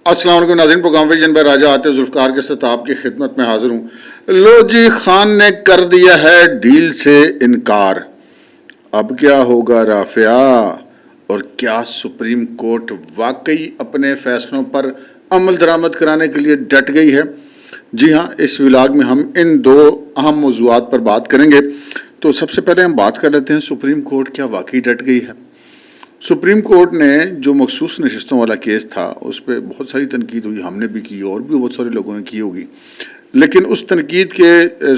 السلام علیکم ناظرین، پروگرام ویژن بائی راجہ آتے ذوالفقار کے ساتھ آپ کی خدمت میں حاضر ہوں۔ لو جی، خان نے کر دیا ہے ڈیل سے انکار، اب کیا ہوگا رافعہ؟ اور کیا سپریم کورٹ واقعی اپنے فیصلوں پر عمل درآمد کرانے کے لیے ڈٹ گئی ہے؟ جی ہاں، اس ولاگ میں ہم ان دو اہم موضوعات پر بات کریں گے۔ تو سب سے پہلے ہم بات کر لیتے ہیں سپریم کورٹ کیا واقعی ڈٹ گئی ہے۔ سپریم کورٹ نے جو مخصوص نشستوں والا کیس تھا اس پہ بہت ساری تنقید ہوئی، ہم نے بھی کی اور بھی بہت سارے لوگوں نے کی ہوگی، لیکن اس تنقید کے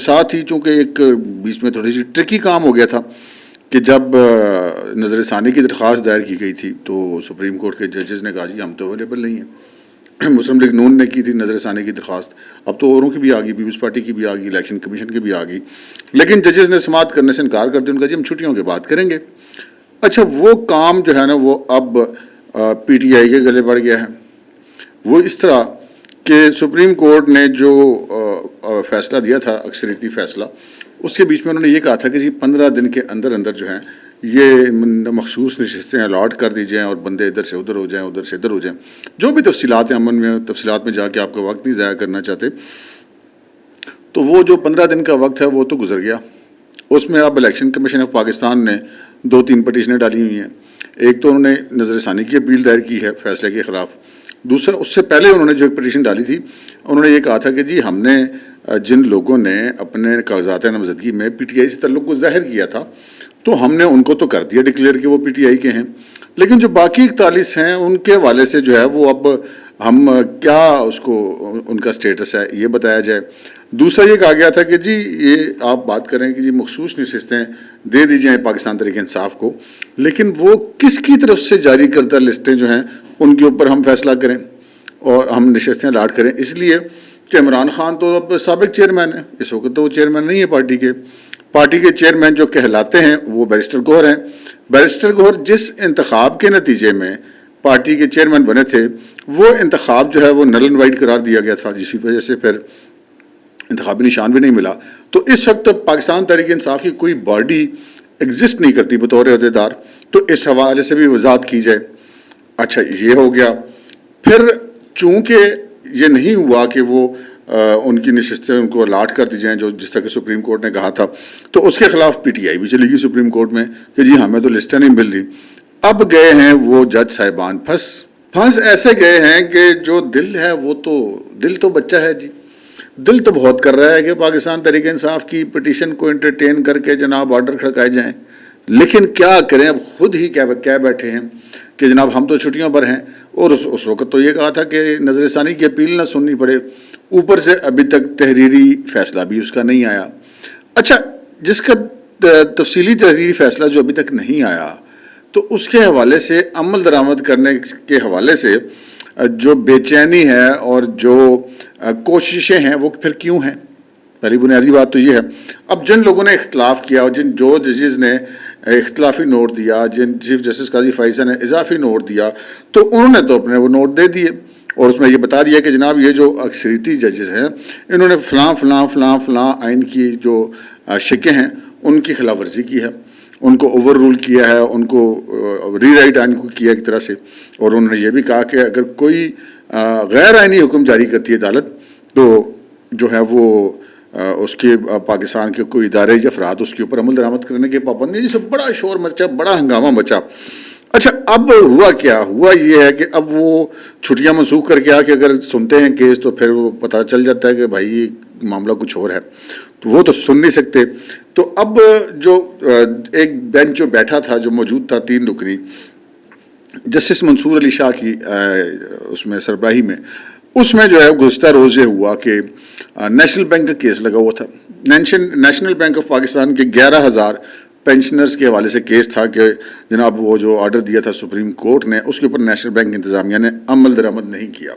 ساتھ ہی چونکہ ایک بیچ میں تھوڑی سی ٹرکی کام ہو گیا تھا کہ جب نظر ثانی کی درخواست دائر کی گئی تھی تو سپریم کورٹ کے ججز نے کہا جی ہم تو اویلیبل نہیں ہیں۔ مسلم لیگ نون نے کی تھی نظر ثانی کی درخواست، اب تو اوروں کی بھی آ گئی، پیپلز پارٹی کی بھی آ گئی، الیکشن کمیشن کی بھی آ گئی، لیکن ججز نے سماعت کرنے سے انکار کر دیا۔ ان کا جی ہم چھٹیوں کے بعد کریں گے۔ اچھا، وہ کام جو ہے نا وہ اب پی ٹی آئی کے گلے پڑ گیا ہے۔ وہ اس طرح کہ سپریم کورٹ نے جو فیصلہ دیا تھا، اکثریتی فیصلہ، اس کے بیچ میں انہوں نے یہ کہا تھا کہ جی 15 دن کے اندر اندر جو ہیں یہ مخصوص نشستیں الاٹ کر دی جائیں اور بندے ادھر سے ادھر ہو جائیں، ادھر سے ادھر ہو جائیں۔ جو بھی تفصیلات ہیں، امن میں تفصیلات میں جا کے آپ کا وقت نہیں ضائع کرنا چاہتے، تو وہ جو 15 دن کا وقت ہے وہ تو گزر گیا۔ اس میں اب الیکشن کمیشن آف پاکستان نے 2-3 پٹیشنیں ڈالی ہوئی ہیں۔ ایک تو انہوں نے نظر ثانی کی اپیل دائر کی ہے فیصلے کے خلاف، دوسرا اس سے پہلے انہوں نے جو ایک پٹیشن ڈالی تھی، انہوں نے یہ کہا تھا کہ جی ہم نے جن لوگوں نے اپنے کاغذات نامزدگی میں پی ٹی آئی سے تعلق کو ظاہر کیا تھا تو ہم نے ان کو تو کر دیا ڈکلیئر کہ وہ پی ٹی آئی کے ہیں، لیکن جو باقی 41 ہیں ان کے حوالے سے جو ہے وہ اب ہم کیا اس کو ان کا سٹیٹس ہے یہ بتایا جائے۔ دوسرا یہ کہا گیا تھا کہ جی یہ آپ بات کریں کہ جی مخصوص نشستیں دے دی جائیں پاکستان تحریک انصاف کو، لیکن وہ کس کی طرف سے جاری کردہ لسٹیں جو ہیں ان کے اوپر ہم فیصلہ کریں اور ہم نشستیں الاٹ کریں، اس لیے کہ عمران خان تو اب سابق چیئرمین ہے، اس وقت تو وہ چیئرمین نہیں ہے پارٹی کے چیئرمین جو کہلاتے ہیں وہ بیرسٹر گوہر ہیں۔ بیرسٹر گوہر جس انتخاب کے نتیجے میں پارٹی کے چیئرمین بنے تھے، وہ انتخاب جو ہے وہ نل اینڈ وائٹ قرار دیا گیا تھا، جس وجہ سے پھر انتخابی نشان بھی نہیں ملا۔ تو اس وقت پاکستان تحریک انصاف کی کوئی باڈی ایگزسٹ نہیں کرتی بطور عہدیدار، تو اس حوالے سے بھی وضاحت کی جائے۔ اچھا، یہ ہو گیا۔ پھر چونکہ یہ نہیں ہوا کہ وہ ان کی نشستیں ان کو الاٹ کر دی جائیں جو جس طرح کہ سپریم کورٹ نے کہا تھا، تو اس کے خلاف پی ٹی آئی بھی چلی گئی سپریم کورٹ میں کہ جی ہمیں تو لسٹیں نہیں مل رہی۔ اب گئے ہیں وہ جج صاحبان پھنس ایسے گئے ہیں کہ جو دل ہے وہ تو دل تو بچہ ہے جی، دل تو بہت کر رہا ہے کہ پاکستان تحریک انصاف کی پٹیشن کو انٹرٹین کر کے جناب آرڈر کھڑکائے جائیں، لیکن کیا کریں، اب خود ہی کہہ بیٹھے ہیں کہ جناب ہم تو چھٹیوں پر ہیں، اور اس وقت تو یہ کہا تھا کہ نظر ثانی کی اپیل نہ سننی پڑے، اوپر سے ابھی تک تحریری فیصلہ بھی اس کا نہیں آیا۔ اچھا، جس کا تفصیلی تحریری فیصلہ جو ابھی تک نہیں آیا، تو اس کے حوالے سے عمل درآمد کرنے کے حوالے سے جو بے چینی ہے اور جو کوششیں ہیں وہ پھر کیوں ہیں؟ پہلی بنیادی بات تو یہ ہے، اب جن لوگوں نے اختلاف کیا اور جو ججز نے اختلافی نوٹ دیا، جن چیف جسٹس قاضی فائزہ نے اضافی نوٹ دیا، تو انہوں نے تو اپنے وہ نوٹ دے دیے اور اس میں یہ بتا دیا کہ جناب یہ جو اکثریتی ججز ہیں انہوں نے فلاں آئین کی جو شقیں ہیں ان کی خلاف ورزی کی ہے، ان کو اوور رول کیا ہے، ان کو ری رائٹ آئین کو کیا ایک طرح سے، اور انہوں نے یہ بھی کہا کہ اگر کوئی غیر آئینی حکم جاری کرتی ہے عدالت تو جو ہے وہ اس کے پاکستان کے کوئی ادارے یا افراد اس کے اوپر عمل درآمد کرنے کے پابند نہیں، جس سے بڑا شور مچا، بڑا ہنگامہ مچا۔ اچھا، اب ہوا کیا؟ ہوا یہ ہے کہ اب وہ چھٹیاں منسوخ کر کے آ کہ اگر سنتے ہیں کیس تو پھر وہ پتہ چل جاتا ہے کہ بھائی یہ معاملہ کچھ اور ہے، تو وہ تو سن نہیں سکتے۔ تو اب جو ایک بینچ جو بیٹھا تھا، جو موجود تھا 3 رکنی، جسٹس منصور علی شاہ کی اس میں سربراہی میں، اس میں جو ہے گزشتہ روز یہ ہوا کہ نیشنل بینک کا کیس لگا ہوا تھا۔ نیشنل بینک آف پاکستان کے 11,000 پینشنرز کے حوالے سے کیس تھا کہ جناب وہ جو آرڈر دیا تھا سپریم کورٹ نے اس کے اوپر نیشنل بینک انتظامیہ نے عمل درآمد نہیں کیا۔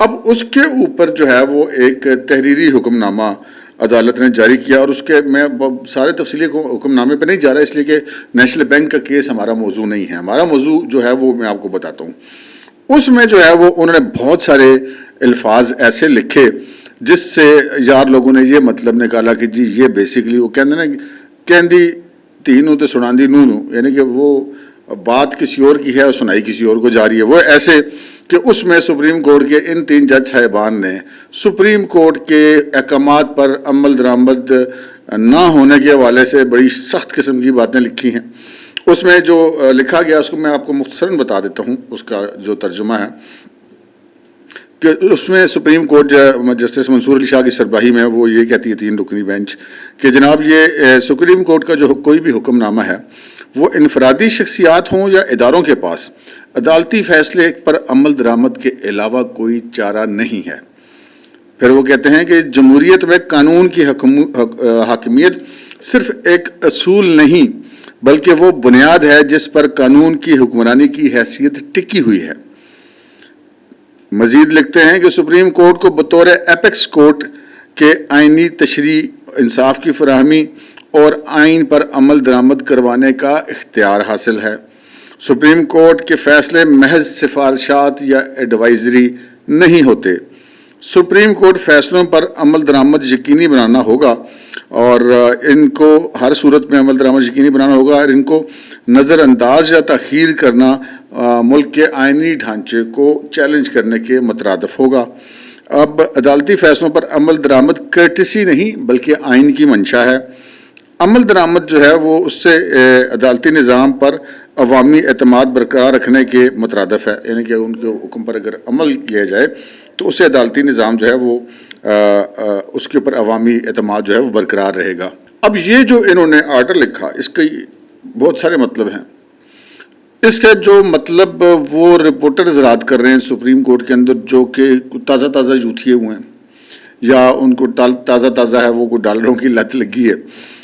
اب اس کے اوپر جو ہے وہ ایک تحریری حکم نامہ عدالت نے جاری کیا، اور اس کے میں سارے تفصیلی حکم نامے پہ نہیں جا رہا اس لیے کہ نیشنل بینک کا کیس ہمارا موضوع نہیں ہے، ہمارا موضوع جو ہے وہ میں آپ کو بتاتا ہوں۔ اس میں جو ہے وہ انہوں نے بہت سارے الفاظ ایسے لکھے جس سے یار لوگوں نے یہ مطلب نکالا کہ جی یہ بیسیکلی وہ کہتے ہیں نا کہندی تینوں تو سناندی نو، یعنی کہ وہ بات کسی اور کی ہے اور سنائی کسی اور کو جا رہی ہے، وہ ایسے کہ اس میں سپریم کورٹ کے ان 3 جج صاحبان نے سپریم کورٹ کے احکامات پر عمل درآمد نہ ہونے کے حوالے سے بڑی سخت قسم کی باتیں لکھی ہیں. اس میں جو لکھا گیا اس کو میں آپ کو مختصراً بتا دیتا ہوں. اس کا جو ترجمہ ہے کہ اس میں سپریم کورٹ جسٹس منصور علی شاہ کی سربراہی میں وہ یہ کہتی ہے 3 رکنی بینچ کہ جناب یہ سپریم کورٹ کا جو کوئی بھی حکم نامہ ہے وہ انفرادی شخصیات ہوں یا اداروں کے پاس عدالتی فیصلے پر عمل درآمد کے علاوہ کوئی چارہ نہیں ہے. پھر وہ کہتے ہیں کہ جمہوریت میں قانون کی حاکمیت صرف ایک اصول نہیں بلکہ وہ بنیاد ہے جس پر قانون کی حکمرانی کی حیثیت ٹکی ہوئی ہے. مزید لکھتے ہیں کہ سپریم کورٹ کو بطور ایپیکس کورٹ کے آئینی تشریع، انصاف کی فراہمی اور آئین پر عمل درآمد کروانے کا اختیار حاصل ہے. سپریم کورٹ کے فیصلے محض سفارشات یا ایڈوائزری نہیں ہوتے. سپریم کورٹ فیصلوں پر عمل درآمد یقینی بنانا ہوگا اور ان کو ہر صورت میں عمل درآمد یقینی بنانا ہوگا اور ان کو نظر انداز یا تاخیر کرنا ملک کے آئینی ڈھانچے کو چیلنج کرنے کے مترادف ہوگا. اب عدالتی فیصلوں پر عمل درآمد کرٹسی نہیں بلکہ آئین کی منشا ہے. عمل درآمد جو ہے وہ اس سے عدالتی نظام پر عوامی اعتماد برقرار رکھنے کے مترادف ہے، یعنی کہ ان کے حکم پر اگر عمل کیا جائے تو اس سے عدالتی نظام جو ہے وہ اس کے اوپر عوامی اعتماد جو ہے وہ برقرار رہے گا. اب یہ جو انہوں نے آرڈر لکھا اس کے بہت سارے مطلب ہیں. اس کا جو مطلب وہ رپورٹر اظہارات کر رہے ہیں سپریم کورٹ کے اندر جو کہ تازہ تازہ جوتھیے ہوئے ہیں یا ان کو تازہ ہے وہ کوئی ڈالروں کی لت لگی ہے،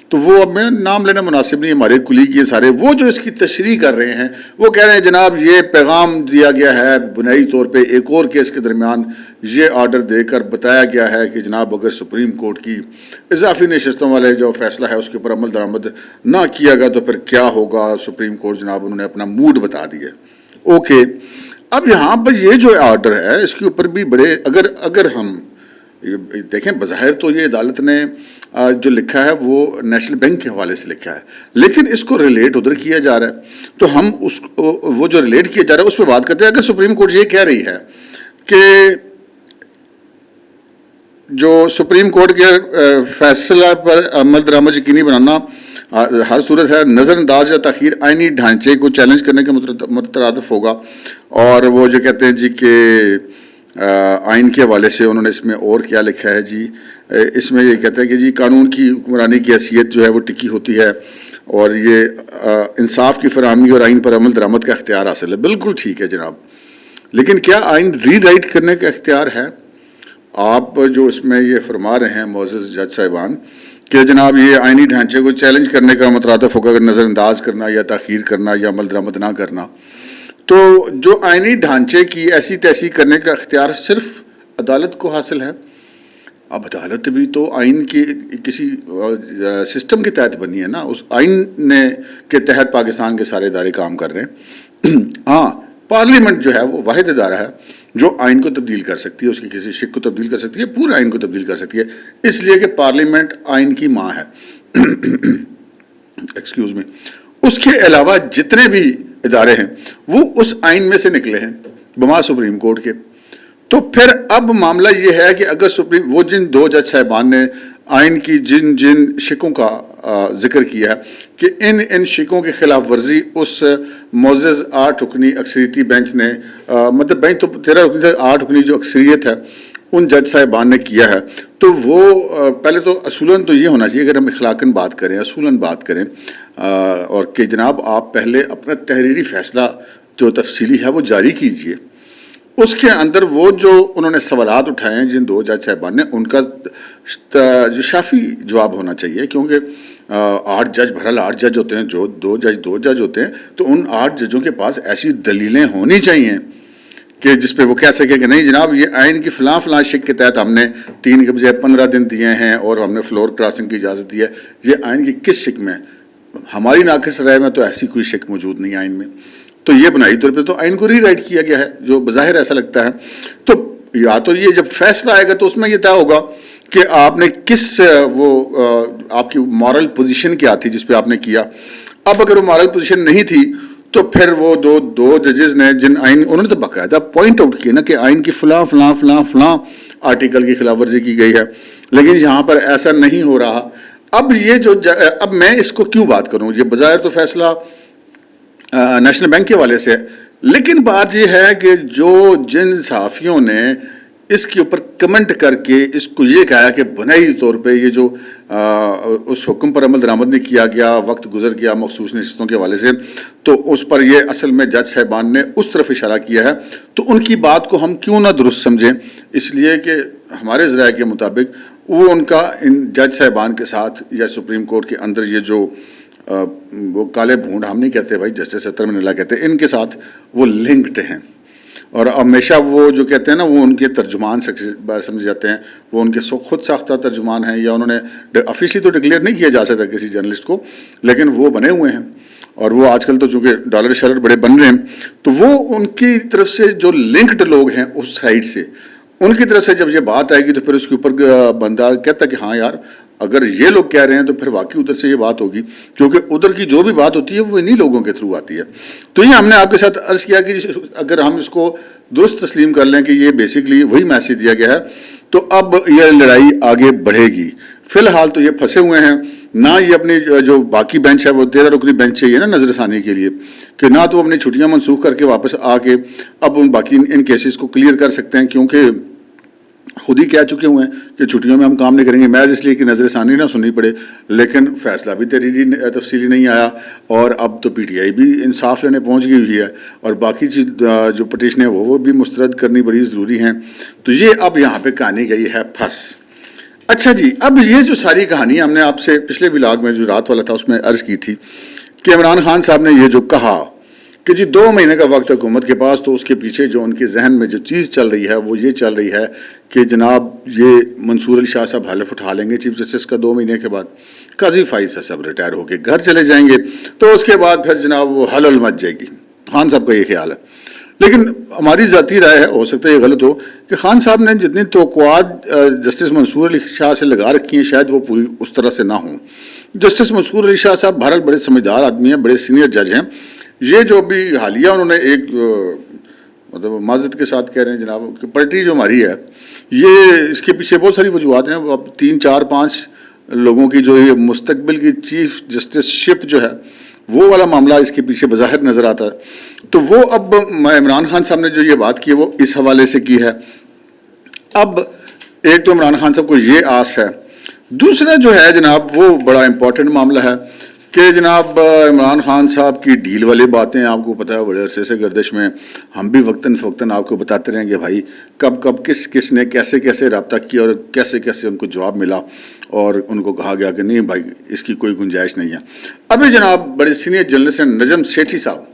تو وہ اب میں نام لینا مناسب نہیں، ہمارے کلیگ یہ سارے وہ جو اس کی تشریح کر رہے ہیں وہ کہہ رہے ہیں جناب یہ پیغام دیا گیا ہے بنیادی طور پہ ایک اور کیس کے درمیان یہ آرڈر دے کر بتایا گیا ہے کہ جناب اگر سپریم کورٹ کی اضافی نشستوں والے جو فیصلہ ہے اس کے اوپر عمل درآمد نہ کیا گیا تو پھر کیا ہوگا. سپریم کورٹ جناب انہوں نے اپنا موڈ بتا دیا. اوکے، اب یہاں پر یہ جو آرڈر ہے اس کے اوپر بھی بڑے اگر ہم دیکھیں بظاہر تو یہ عدالت نے جو لکھا ہے وہ نیشنل بینک کے حوالے سے لکھا ہے، لیکن اس کو ریلیٹ ادھر کیا جا رہا ہے تو ہم وہ جو ریلیٹ کیا جا رہا ہے اس پہ بات کرتے ہیں. اگر سپریم کورٹ یہ کہہ رہی ہے کہ جو سپریم کورٹ کے فیصلہ پر عمل درآمد یقینی بنانا ہر صورت ہے نظر انداز یا تاخیر آئینی ڈھانچے کو چیلنج کرنے کے مترادف ہوگا، اور وہ جو کہتے ہیں جی کہ آئین کے حوالے سے انہوں نے اس میں اور کیا لکھا ہے جی، اس میں یہ کہتے ہیں کہ جی قانون کی حکمرانی کی حیثیت جو ہے وہ ٹکی ہوتی ہے اور یہ انصاف کی فراہمی اور آئین پر عمل درآمد کا اختیار حاصل ہے. بالکل ٹھیک ہے جناب، لیکن کیا آئین ری رائٹ کرنے کا اختیار ہے؟ آپ جو اس میں یہ فرما رہے ہیں معزز جج صاحبان کہ جناب یہ آئینی ڈھانچے کو چیلنج کرنے کا مترادف ہوگا اگر نظر انداز کرنا یا تاخیر کرنا یا عمل درآمد نہ کرنا، تو جو آئینی ڈھانچے کی ایسی تیسی کرنے کا اختیار صرف عدالت کو حاصل ہے. اب عدالت بھی تو آئین کی کسی سسٹم کے تحت بنی ہے نا، اس آئین کے تحت پاکستان کے سارے ادارے کام کر رہے ہیں. ہاں، پارلیمنٹ جو ہے وہ واحد ادارہ ہے جو آئین کو تبدیل کر سکتی ہے، اس کی کسی شک کو تبدیل کر سکتی ہے، پورے آئین کو تبدیل کر سکتی ہے، اس لیے کہ پارلیمنٹ آئین کی ماں ہے. Excuse me. اس کے علاوہ جتنے بھی ادارے ہیں وہ اس آئین میں سے نکلے ہیں بما سپریم کورٹ کے. تو پھر اب معاملہ یہ ہے کہ اگر وہ جن 2 جج صاحبان نے آئین کی جن شکوں کا ذکر کیا ہے کہ ان شکوں کی خلاف ورزی اس معزز 8 رکنی اکثریتی بینچ نے مطلب بینچ تو 13 رکنی سے 8 رکنی جو اکثریت ہے ان جج صاحبان نے کیا ہے، تو وہ پہلے تو اصولاً تو یہ ہونا چاہیے اگر ہم اخلاقاً بات کریں اصولاً بات کریں اور کہ جناب آپ پہلے اپنا تحریری فیصلہ جو تفصیلی ہے وہ جاری کیجئے. اس کے اندر وہ جو انہوں نے سوالات اٹھائے ہیں جن 2 جج صاحبان نے ان کا جو شافی جواب ہونا چاہیے، کیونکہ 8 جج بہرحال 8 جج ہوتے ہیں، جو 2 جج ہوتے ہیں تو ان 8 ججوں کے پاس ایسی دلیلیں ہونی چاہیے کہ جس پہ وہ کہہ سکے کہ نہیں جناب یہ آئین کی فلاں شک کے تحت ہم نے 3 کے بجائے 15 دن دیے ہیں اور ہم نے فلور کراسنگ کی اجازت دی ہے، یہ آئین کی کس شک میں؟ ہماری ناقص رائے میں تو ایسی کوئی شک موجود نہیں آئین میں. تو یہ بنائی طور پہ تو آئین کو ری رائٹ کیا گیا ہے جو بظاہر ایسا لگتا ہے. تو یا تو یہ جب فیصلہ آئے گا تو اس میں یہ طے ہوگا کہ آپ نے کس آپ کی مورل پوزیشن کیا تھی جس پہ آپ نے کیا. اب اگر وہ مورل پوزیشن نہیں تھی تو پھر وہ دو ججز نے جن آئین انہوں نے تو باقاعدہ پوائنٹ آؤٹ کیا نا کہ آئین کی فلاں فلاں فلاں فلاں آرٹیکل کی خلاف ورزی کی گئی ہے، لیکن یہاں پر ایسا نہیں ہو رہا. اب یہ اب میں اس کو کیوں بات کروں، یہ بظاہر تو فیصلہ نیشنل بینک کے حوالے سے ہے، لیکن بات یہ ہے کہ جن صحافیوں نے اس کے اوپر کمنٹ کر کے اس کو یہ کہا کہ بنیادی طور پہ یہ جو اس حکم پر عمل درآمد نہیں کیا گیا، وقت گزر گیا مخصوص نشستوں کے حوالے سے، تو اس پر یہ اصل میں جج صاحبان نے اس طرف اشارہ کیا ہے، تو ان کی بات کو ہم کیوں نہ درست سمجھیں، اس لیے کہ ہمارے ذرائع کے مطابق وہ ان کا ان جج صاحبان کے ساتھ یا سپریم کورٹ کے اندر یہ جو وہ کالے بھونڈ ہم نہیں کہتے بھائی، جسٹس اتر من اللہ کہتے ہیں، ان کے ساتھ وہ لنکڈ ہیں، اور ہمیشہ وہ جو کہتے ہیں نا وہ ان کے ترجمان سمجھے جاتے ہیں، وہ ان کے خود ساختہ ترجمان ہیں، یا انہوں نے آفیشلی تو ڈکلیئر نہیں کیا جا سکتا کسی جرنلسٹ کو، لیکن وہ بنے ہوئے ہیں. اور وہ آج کل تو چونکہ ڈالر شالر بڑے بن رہے ہیں، تو وہ ان کی طرف سے جو لنکڈ لوگ ہیں اس سائڈ سے، ان کی طرف سے جب یہ بات آئے گی تو پھر اس کے اوپر بندہ کہتا کہ ہاں یار اگر یہ لوگ کہہ رہے ہیں تو پھر واقعی ادھر سے یہ بات ہوگی، کیونکہ ادھر کی جو بھی بات ہوتی ہے وہ انہی لوگوں کے تھرو آتی ہے. تو یہ ہم نے آپ کے ساتھ عرض کیا کہ اگر ہم اس کو درست تسلیم کر لیں کہ یہ بیسیکلی وہی میسج دیا گیا ہے، تو اب یہ لڑائی آگے بڑھے گی. فی الحال تو یہ پھنسے ہوئے ہیں، نہ یہ اپنی جو باقی بینچ ہے وہ 13 رکنی بینچ چاہیے نا نظر ثانی کے لیے، کہ نہ تو اپنی چھٹیاں منسوخ کر کے واپس آ کے اب ان باقی ان کیسز کو کلیئر کر سکتے ہیں، کیونکہ خود ہی کہہ چکے ہوئے ہیں کہ چھٹیوں میں ہم کام نہیں کریں گے، محض اس لیے کہ نظر ثانی نہ سننی پڑے. لیکن فیصلہ بھی تحریری تفصیلی نہیں آیا، اور اب تو پی ٹی آئی بھی انصاف لینے پہنچ گئی ہوئی ہے، اور باقی جو پٹیشنیں وہ بھی مسترد کرنی بڑی ضروری ہیں. تو یہ اب یہاں پہ کہانی گئی ہے پھنس. اچھا جی، اب یہ جو ساری کہانی ہم نے آپ سے پچھلے ولاگ میں جو رات والا تھا اس میں عرض کی تھی کہ عمران خان صاحب نے یہ جو کہا کہ جی 2 مہینے کا وقت حکومت کے پاس، تو اس کے پیچھے جو ان کے ذہن میں جو چیز چل رہی ہے وہ یہ چل رہی ہے کہ جناب یہ منصور علی شاہ صاحب حلف اٹھا لیں گے چیف جسٹس کا 2 مہینے کے بعد، قاضی فائز صاحب ریٹائر ہو کے گھر چلے جائیں گے، تو اس کے بعد پھر جناب وہ حلل مچ جائے گی. خان صاحب کا یہ خیال ہے، لیکن ہماری ذاتی رائے ہے، ہو سکتا ہے یہ غلط ہو، کہ خان صاحب نے جتنی توقعات جسٹس منصور علی شاہ سے لگا رکھی ہیں شاید وہ پوری اس طرح سے نہ ہوں. جسٹس منصور علی شاہ صاحب بہرحال بڑے سمجھدار آدمی ہیں، بڑے سینئر جج ہیں. یہ جو ابھی حالیہ انہوں نے ایک مطلب معذرت کے ساتھ کہہ رہے ہیں جناب کہ پلٹی جو ہماری ہے، یہ اس کے پیچھے بہت ساری وجوہات ہیں. اب 3 4 5 لوگوں کی جو یہ مستقبل کی چیف جسٹس شپ جو ہے وہ والا معاملہ اس کے پیچھے بظاہر نظر آتا ہے. تو وہ اب عمران خان صاحب نے جو یہ بات کی ہے وہ اس حوالے سے کی ہے. اب ایک تو عمران خان صاحب کو یہ آس ہے، دوسرا جو ہے جناب وہ بڑا امپورٹنٹ معاملہ ہے کہ جناب عمران خان صاحب کی ڈیل والی باتیں آپ کو پتہ ہے بڑے عرصے سے گردش میں، ہم بھی وقتاً فوقتاً آپ کو بتاتے رہیں گے بھائی کب کس نے کیسے رابطہ کیا اور کیسے ان کو جواب ملا، اور ان کو کہا گیا کہ نہیں بھائی اس کی کوئی گنجائش نہیں ہے. ابھی جناب بڑے سینئر جرنلسٹ نجم سیٹھی صاحب،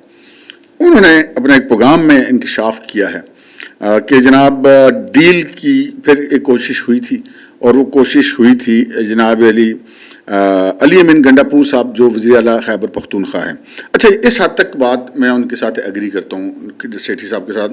انہوں نے اپنے ایک پیغام میں انکشاف کیا ہے کہ جناب ڈیل کی پھر ایک کوشش ہوئی تھی، اور وہ کوشش ہوئی تھی جناب علی امین گنڈاپور صاحب جو وزیر اعلیٰ خیبر پختونخوا ہیں. اچھا اس حد تک بات میں ان کے ساتھ ایگری کرتا ہوں سیٹھی صاحب کے ساتھ،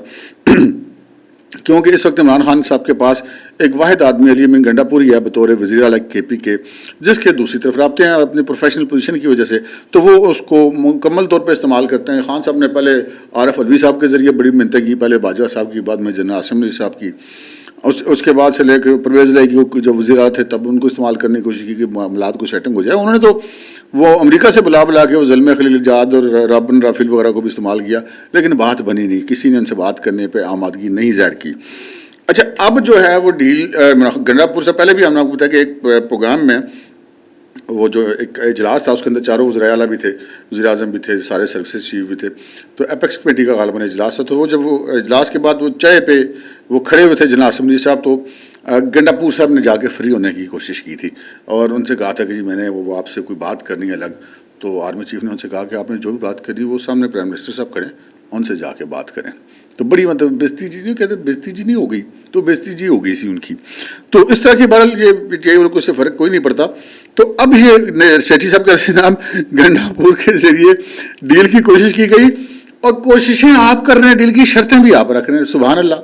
کیونکہ اس وقت عمران خان صاحب کے پاس ایک واحد آدمی علی امین گنڈاپور ہی ہے بطور وزیر اعلیٰ کے پی کے، جس کے دوسری طرف رابطے ہیں اپنی پروفیشنل پوزیشن کی وجہ سے، تو وہ اس کو مکمل طور پہ استعمال کرتے ہیں. خان صاحب نے پہلے عارف علوی صاحب کے ذریعے بڑی منتیں کی، پہلے باجوہ صاحب کی، بعد میں جنرل عاصم علی صاحب کی، اس کے بعد سے لے کے پرویز لائی جو وزیر اعلیٰ تھے تب ان کو استعمال کرنے کی کوشش کی کہ معاملات کو سیٹنگ ہو جائے. انہوں نے تو وہ امریکہ سے بلا کے وہ زلمے خلیل جاد اور رابن رافیل وغیرہ کو بھی استعمال کیا، لیکن بات بنی نہیں، کسی نے ان سے بات کرنے پہ آمادگی نہیں ظاہر کی. اچھا اب جو ہے وہ ڈیل گنڈاپور سے پہلے بھی ہم نے آپ کو بتایا کہ ایک پروگرام میں وہ جو ایک اجلاس تھا اس کے اندر 4 وزراء اعلیٰ بھی تھے، وزیر اعظم بھی تھے، سارے سروسز چیف بھی تھے، تو اپیکس کمیٹی کا غالباً اجلاس تھا. تو وہ جب وہ اجلاس کے بعد وہ چائے پہ وہ کھڑے ہوئے تھے جناب اسمبلی صاحب، تو گنڈاپور صاحب نے جا کے فری ہونے کی کوشش کی تھی اور ان سے کہا تھا کہ جی میں نے وہ آپ سے کوئی بات کرنی ہے الگ. تو آرمی چیف نے ان سے کہا کہ آپ نے جو بھی بات کری وہ سامنے پرائم منسٹر صاحب کھڑے ان سے جا کے بات کریں. تو بڑی مطلب بےزتی جی نہیں کہتے، بےزتی جی نہیں ہو گئی، تو بےزتی جی ہو گئی سی ان کی. تو اس طرح کی بہرحال یہ پی ٹی آئی والوں کو اس سے فرق کوئی نہیں پڑتا. تو اب یہ سیٹھی صاحب کا نام گنڈاپور کے ذریعے ڈیل کی کوشش کی گئی، اور کوششیں آپ کر رہے ہیں، ڈیل کی شرطیں بھی آپ رکھ رہے ہیں، سبحان اللہ.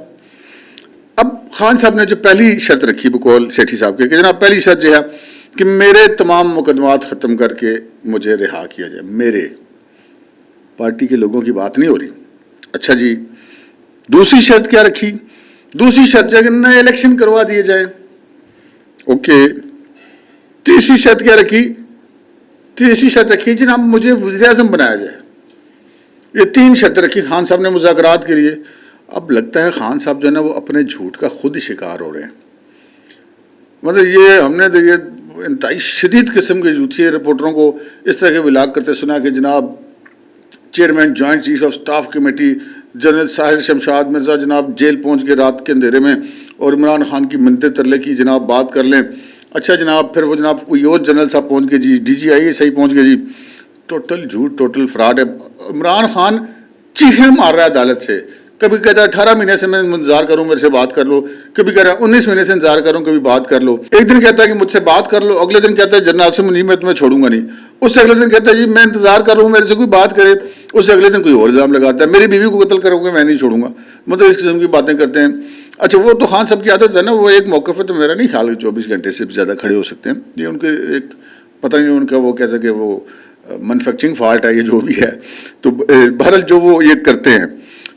اب خان صاحب نے جو پہلی شرط رکھی بقول سیٹھی صاحب کے کہ جناب پہلی شرط یہ ہے کہ میرے تمام مقدمات ختم کر کے مجھے رہا کیا جائے. میرے پارٹی کے لوگوں کی بات نہیں ہو رہی. اچھا جی, دوسری شرط کیا رکھی؟ دوسری شرط ہے کہ نئے الیکشن کروا دیے جائیں. اوکے. تیسری شرط کیا رکھی؟ تیسری شرط رکھی جناب مجھے وزیر اعظم بنایا جائے. یہ 3 شرطیں رکھی خان صاحب نے مذاکرات کے لیے. اب لگتا ہے خان صاحب جو ہے نا وہ اپنے جھوٹ کا خود ہی شکار ہو رہے ہیں. مطلب یہ ہم نے انتہائی شدید قسم کے جھوٹے رپورٹروں کو اس طرح کے بلاگ کرتے سنا کہ جناب chairman joint chief of staff committee general Sahir Shamshad Mirza جناب جیل پہنچ کے رات کے اندھیرے میں اور عمران خان کی منتیں ترلے کی جناب بات کر لیں. اچھا جناب پھر وہ جناب کوئی اور جنرل صاحب پہنچ کے جی ڈی جی آئی صحیح پہنچ گئے جی. ٹوٹل جھوٹ, ٹوٹل فراڈ ہے. عمران خان چیخیں مار رہا ہے عدالت سے. کبھی کہتا ہے 18 مہینے سے میں انتظار کروں میرے سے بات کر لو, کبھی کہہ رہا ہے 19 مہینے سے انتظار کروں کبھی بات کر لو. ایک دن کہتا ہے کہ مجھ سے بات کر لو, اگلے دن کہتا ہے جنرل عاصم منیب میں تمہیں چھوڑوں گا نہیں. اس سے اگلے دن کہتا ہے جی میں انتظار کر رہا ہوں میرے سے کوئی بات کرے. اس سے اگلے دن کوئی اور الزام لگاتا ہے میری بیوی کو قتل کرو گے میں نہیں چھوڑوں گا. مطلب اس قسم کی باتیں کرتے ہیں. اچھا وہ تو خان صاحب کی عادت ہے نا, وہ ایک موقع پہ تو میرا نہیں خیال 24 گھنٹے سے زیادہ کھڑے ہو سکتے ہیں. یہ ان کے ایک پتہ نہیں ان کا وہ کہہ سکے وہ مینوفیکچرنگ فالٹ ہے یہ جو بھی ہے. تو بہرحال جو وہ یہ کرتے ہیں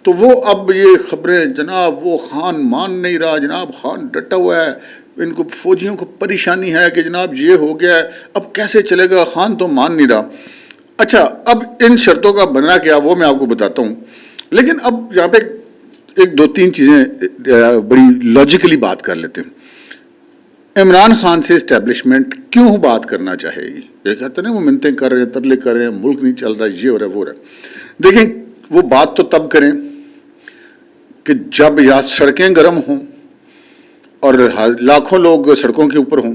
تو وہ اب یہ خبریں جناب وہ خان مان نہیں رہا, جناب خان ڈٹا ہوا ہے, ان کو فوجیوں کو پریشانی ہے کہ جناب یہ ہو گیا ہے اب کیسے چلے گا, خان تو مان نہیں رہا. اچھا اب ان شرطوں کا بننا کیا وہ میں آپ کو بتاتا ہوں. لیکن اب یہاں پہ 1-2-3 چیزیں بڑی لاجیکلی بات کر لیتے ہیں. عمران خان سے اسٹیبلشمنٹ کیوں بات کرنا چاہے گی؟ یہ کہتے ہیں وہ منتیں کر رہے ہیں, ترلے کر رہے ہیں, ملک نہیں چل رہا, یہ ہو رہا ہے وہ ہو رہا ہے. دیکھیں وہ بات تو تب کریں کہ جب یا سڑکیں گرم ہوں اور لاکھوں لوگ سڑکوں کے اوپر ہوں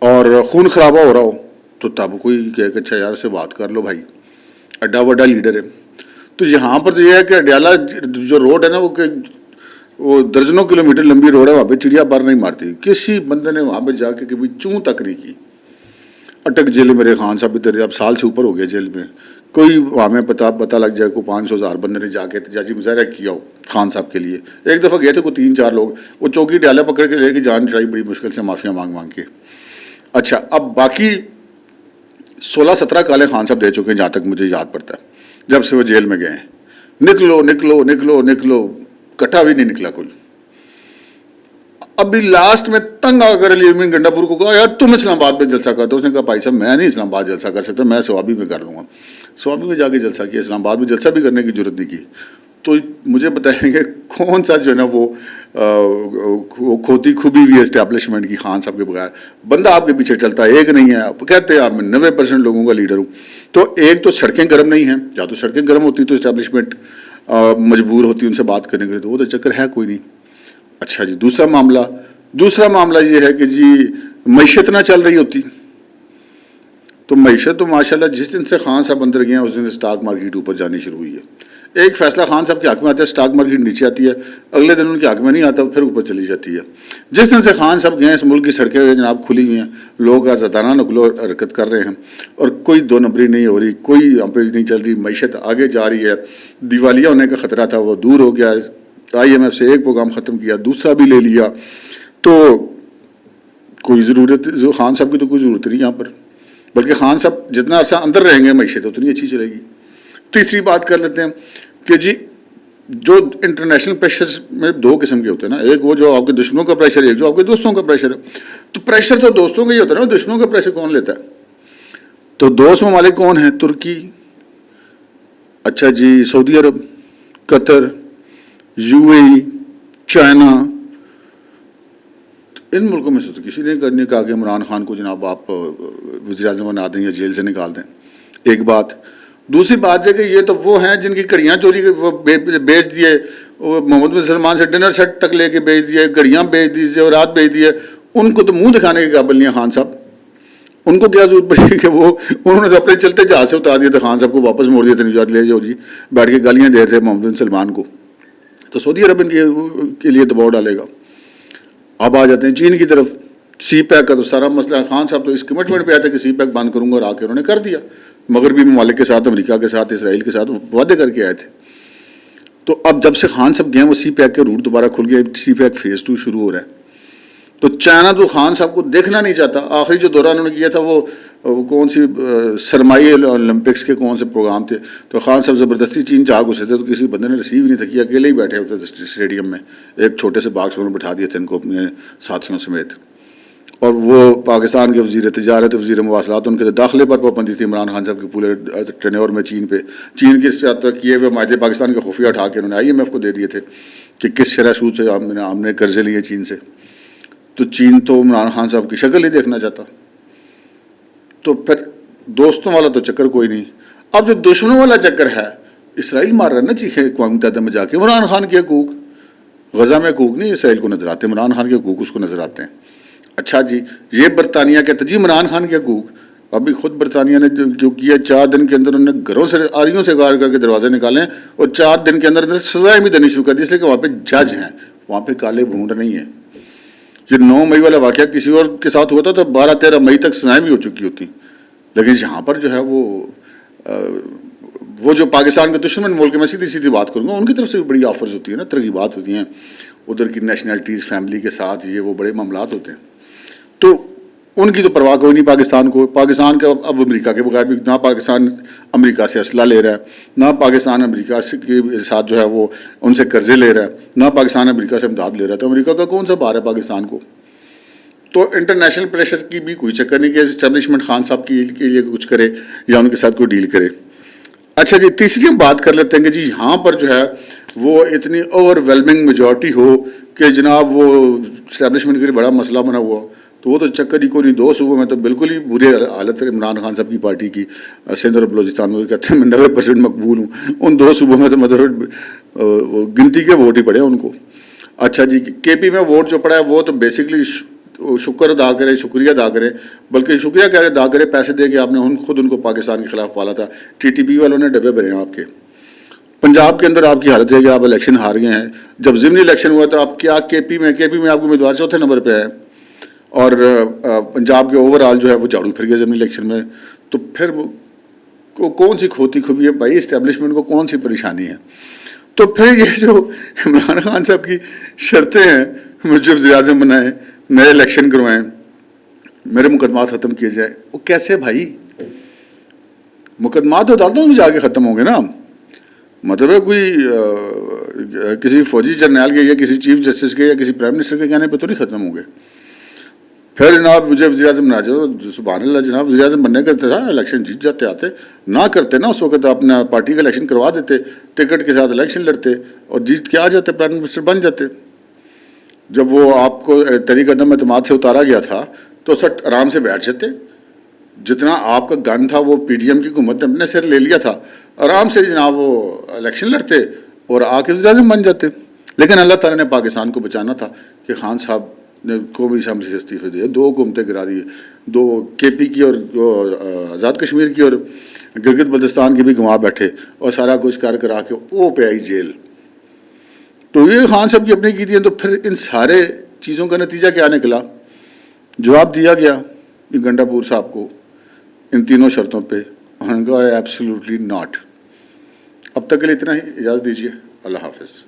اور خون خرابہ ہو رہا ہو تو تب کوئی کہے کہ اچھا یار سے بات کر لو بھائی, اڈا وڈا لیڈر ہے. تو یہاں پر تو یہ ہے کہ اڈیالہ جو روڈ ہے نا وہ درجنوں کلومیٹر لمبی روڈ ہے, وہاں پہ چڑیا بار نہیں مارتی. کسی بندے نے وہاں پہ جا کے کبھی چوں تک نہیں کی. اٹک جیل میرے خان صاحب ادھر اب سال سے اوپر ہو گیا جیل میں, کوئی وہاں میں پتہ لگ جائے کوئی 500,000 بندے نے جا کے احتجاجی مظاہرہ کیا ہو خان صاحب کے لیے. ایک دفعہ گئے تھے کوئی 3-4 لوگ, وہ چوکی ڈالے پکڑ کے لے کے جان چڑھائی بڑی مشکل سے معافیاں مانگ کے. اچھا اب باقی 16-17 کالے خان صاحب دے چکے ہیں جہاں تک مجھے یاد پڑتا ہے جب سے وہ جیل میں گئے ہیں. نکلو نکلو نکلو نکلو, کٹا بھی نہیں نکلا کوئی. ابھی لاسٹ میں تنگ آ کر علی امین گنڈا پور کو کہا یار تم اسلام آباد میں جلسہ کر دو. اس نے کہا بھائی صاحب میں نہیں اسلام آباد جلسہ کر سکتا, میں سوابی میں کر لوں گا. سوابی میں جا کے جلسہ کیا, اسلام آباد میں جلسہ بھی کرنے کی ضرورت نہیں کی. تو مجھے بتائیں گے کون سا جو ہے نا وہ کھوتی کھبی ہوئی اسٹیبلشمنٹ کی خان صاحب کے بغیر بندہ آپ کے پیچھے چلتا ہے. ایک نہیں ہے, آپ کہتے ہیں آپ میں 90% لوگوں کا لیڈر ہوں. تو ایک تو سڑکیں گرم نہیں ہیں, یا تو سڑکیں گرم ہوتی تو اسٹیبلشمنٹ مجبور ہوتی ان سے بات کرنے کے لیے, تو وہ تو چکر ہے کوئی نہیں. اچھا جی دوسرا معاملہ یہ ہے کہ جی معیشت نہ چل رہی ہوتی تو معیشت تو ماشاءاللہ جس دن سے خان صاحب اندر گئے ہیں اس دن سے اسٹاک مارکیٹ اوپر جانی شروع ہوئی ہے. ایک فیصلہ خان صاحب کے حق میں آتا ہے اسٹاک مارکیٹ نیچے آتی ہے, اگلے دن ان کے حق میں نہیں آتا پھر اوپر چلی جاتی ہے. جس دن سے خان صاحب گئے ہیں اس ملک کی سڑکیں جناب کھلی ہوئی ہیں, لوگ آزادانہ نقل و حرکت کر رہے ہیں اور کوئی 2 نمبری نہیں ہو رہی, کوئی یہاں پہ نہیں چل رہی, معیشت آگے جا رہی ہے. دیوالیہ ہونے کا خطرہ تھا وہ دور ہو گیا. IMF سے ایک پروگرام ختم کیا, دوسرا بھی لے لیا. تو کوئی ضرورت خان صاحب کی تو کوئی ضرورت نہیں یہاں پر, بلکہ خان صاحب جتنا عرصہ اندر رہیں گے معیشت اتنی اچھی چلے گی. تیسری بات کر لیتے ہیں کہ جی جو انٹرنیشنل پریشر میں 2 قسم کے ہوتے ہیں نا, ایک وہ جو آپ کے دشمنوں کا پریشر ہے, ایک جو آپ کے دوستوں کا پریشر ہے. تو پریشر تو دوستوں کا ہی ہوتا ہے نا, دشمنوں کا پریشر کون لیتا ہے؟ تو دوست ممالک کون ہیں؟ ترکی, اچھا جی سعودی عرب, قطر, UAE, چائنا. ان ملکوں میں سے تو کسی نے کرنے کہا کہ عمران خان کو جناب آپ وزیر اعظم بنا دیں یا جیل سے نکال دیں. ایک بات. دوسری بات ہے کہ یہ تو وہ ہیں جن کی گھڑیاں چوری بیچ دیے, محمد بن سلمان سے ڈنر سیٹ تک لے کے بیچ دیے, گھڑیاں بیچ دی, زیورات بیچ دیے. ان کو تو منہ دکھانے کے قابل نہیں ہے خان صاحب. ان کو کیا ضرورت پڑی کہ وہ انہوں نے تو اپنے چلتے جہاز سے اتار دیا تھا, خان صاحب کو واپس موڑ دیا تھا نجات لے جاؤ جی, بیٹھ کے گالیاں دے رہے تھے محمد بن سلمان کو. تو سعودی عرب ان کے لیے دباؤ ڈالے گا. اب آ جاتے ہیں چین کی طرف. سی پیک کا تو سارا مسئلہ ہے, خان صاحب تو اس کمٹمنٹ پہ آئے تھے کہ سی پیک بند کروں گا, اور آ کے انہوں نے کر دیا. مغربی ممالک کے ساتھ, امریکہ کے ساتھ, اسرائیل کے ساتھ وعدے کر کے آئے تھے. تو اب جب سے خان صاحب گئے وہ سی پیک کے روٹ دوبارہ کھل گیا, سی پیک فیز 2 شروع ہو رہا ہے. تو چائنا تو خان صاحب کو دیکھنا نہیں چاہتا. آخری جو دورہ انہوں نے کیا تھا وہ کون سی سرمائی اولمپکس کے کون سے پروگرام تھے، تو خان صاحب زبردستی چین چاہ گھسے تھے، تو کسی بندے نے ریسیو نہیں تھا کیا، اکیلے ہی بیٹھے ہوتے تھے اسٹیڈیم میں، ایک چھوٹے سے باکس میں بٹھا دیے تھے ان کو اپنے ساتھیوں سمیت، اور وہ پاکستان کے وزیر تجارت، وزیر مواصلات، ان کے داخلے پر پابندی تھی عمران خان صاحب کے پورے ٹینیور میں چین پہ، چین کے ساتھ کیے ہوئے معاہدے پاکستان کے خفیہ اٹھا کے انہوں نے IMF کو دے دیے تھے کہ کس شرح سود سے ہم نے قرضے لیے چین سے، تو چین تو عمران خان صاحب کی شکل ہی دیکھنا چاہتا، تو پھر دوستوں والا تو چکر کوئی نہیں۔ اب جو دشمنوں والا چکر ہے، اسرائیل مار رہا ہے نا چیخے اقوام متحدہ میں جا کے، عمران خان کے حقوق، غزہ میں حقوق نہیں اسرائیل کو نظر آتے، عمران خان کے حقوق اس کو نظر آتے ہیں۔ اچھا جی، یہ برطانیہ کہتا جی عمران خان کے حقوق، ابھی خود برطانیہ نے جو کیا 4 دن کے اندر انہوں نے گھروں سے آریوں سے گار کر کے دروازے نکالے ہیں، اور 4 دن کے اندر سزائیں بھی دینی شروع کر دی، اس لیے کہ وہاں پہ جج ہیں، وہاں پہ کالے بھونڈ نہیں ہیں۔ یہ 9 مئی والا واقعہ کسی اور کے ساتھ ہوتا تو 12-13 مئی تک سزائیں بھی ہو چکی ہوتی، لیکن یہاں پر جو ہے وہ جو پاکستان کے دشمن ملک، میں سیدھی سیدھی بات کروں گا، ان کی طرف سے بھی بڑی آفرز ہوتی ہیں نا، ترغیبات ہوتی ہیں، ادھر کی نیشنلٹیز فیملی کے ساتھ، یہ وہ بڑے معاملات ہوتے ہیں، تو ان کی تو پرواہ کوئی نہیں پاکستان کو۔ پاکستان کا اب امریکہ کے بغیر بھی نہ پاکستان امریکہ سے اسلحہ لے رہا ہے، نہ پاکستان امریکہ کے ساتھ جو ہے وہ ان سے قرضے لے رہا ہے، نہ پاکستان امریکہ سے امداد لے رہا ہے، تو امریکہ کا کون سا بار ہے پاکستان کو؟ تو انٹرنیشنل پریشر کی بھی کوئی چکر نہیں کہ اسٹیبلشمنٹ خان صاحب کے لیے کچھ کرے یا ان کے ساتھ کوئی ڈیل کرے۔ اچھا جی، تیسری ہم بات کر لیتے ہیں کہ جی یہاں پر جو ہے وہ اتنی اوور ویلمنگ میجورٹی ہو کہ جناب وہ اسٹیبلشمنٹ کے لیے بڑا مسئلہ بنا ہوا، تو وہ تو چکر ہی کو نہیں۔ 2 صوبوں میں تو بالکل ہی بری حالت ہے عمران خان صاحب کی پارٹی کی، سندھ اور بلوچستان میں، کہتے ہیں میں 90% مقبول ہوں، ان 2 صوبوں میں تو مطلب گنتی کے ووٹ ہی پڑے ان کو۔ اچھا جی، KP میں ووٹ جو پڑا ہے وہ تو بیسکلی شکر ادا کرے، شکریہ ادا کرے، بلکہ شکریہ کیا ادا کرے، پیسے دے کے آپ نے خود ان کو پاکستان کے خلاف پالا تھا، TTP والوں نے ڈبے بھرے ہیں آپ کے۔ پنجاب کے اندر آپ کی حالت ہے کہ آپ الیکشن ہار گئے ہیں، جب ضمنی الیکشن ہوا تو آپ کیا KP میں آپ کو امیدوار 4تھے نمبر پہ ہے، اور پنجاب کے اوور آل جو ہے وہ جھاڑو پھر گیا ضمنی الیکشن میں، تو پھر کون سی کھوتی کھبی ہے بھائی، اسٹیبلشمنٹ کو کون سی پریشانی ہے؟ تو پھر یہ جو عمران خان صاحب کی شرطیں ہیں، مجھے وزیر اعظم بنائیں، نئے الیکشن کروائیں، میرے مقدمات ختم کیے جائے، وہ کیسے بھائی؟ مقدمات تو عدالتوں میں جا کے ختم ہوں گے نا، مطلب ہے کوئی کسی فوجی جرنیل کے یا کسی چیف جسٹس کے یا کسی پرائم منسٹر کے کہنے پہ تو نہیں ختم ہوں گے۔ پھر جناب مجھے وزیر اعظم بنا جاؤ، سبحان اللہ، جناب وزیر اعظم بننے کا تھا، الیکشن جیت جاتے آتے، نہ کرتے نا اس وقت اپنا پارٹی کا الیکشن کروا دیتے، ٹکٹ کے ساتھ الیکشن لڑتے اور جیت کے آ جاتے، پرائم منسٹر بن جاتے۔ جب وہ آپ کو تحریک عدم اعتماد سے اتارا گیا تھا تو سر آرام سے بیٹھ جاتے، جتنا آپ کا گن تھا وہ PDM کی حکومت نے اپنے سر لے لیا تھا، آرام سے جناب وہ الیکشن لڑتے اور آ کے وزیر اعظم بن جاتے۔ لیکن اللہ تعالیٰ نے پاکستان کو بچانا تھا کہ خان صاحب نے قومی اسمبلی سے استعفے دیے، 2 حکومتیں گرا دی، 2 KP کی اور آزاد کشمیر کی اور گلگت بلتستان کی بھی گنوا بیٹھے، اور سارا کچھ کر کرا کے او پہ آئی جیل۔ تو یہ خان صاحب کی اپنی کی تھی، تو پھر ان سارے چیزوں کا نتیجہ کیا نکلا؟ جواب دیا گیا گنڈا پور صاحب کو ان 3 شرطوں پہ، انہوں نے کہا ایبسلیوٹلی ناٹ۔ اب تک کے لیے اتنا ہی، اجازت دیجیے، اللہ حافظ۔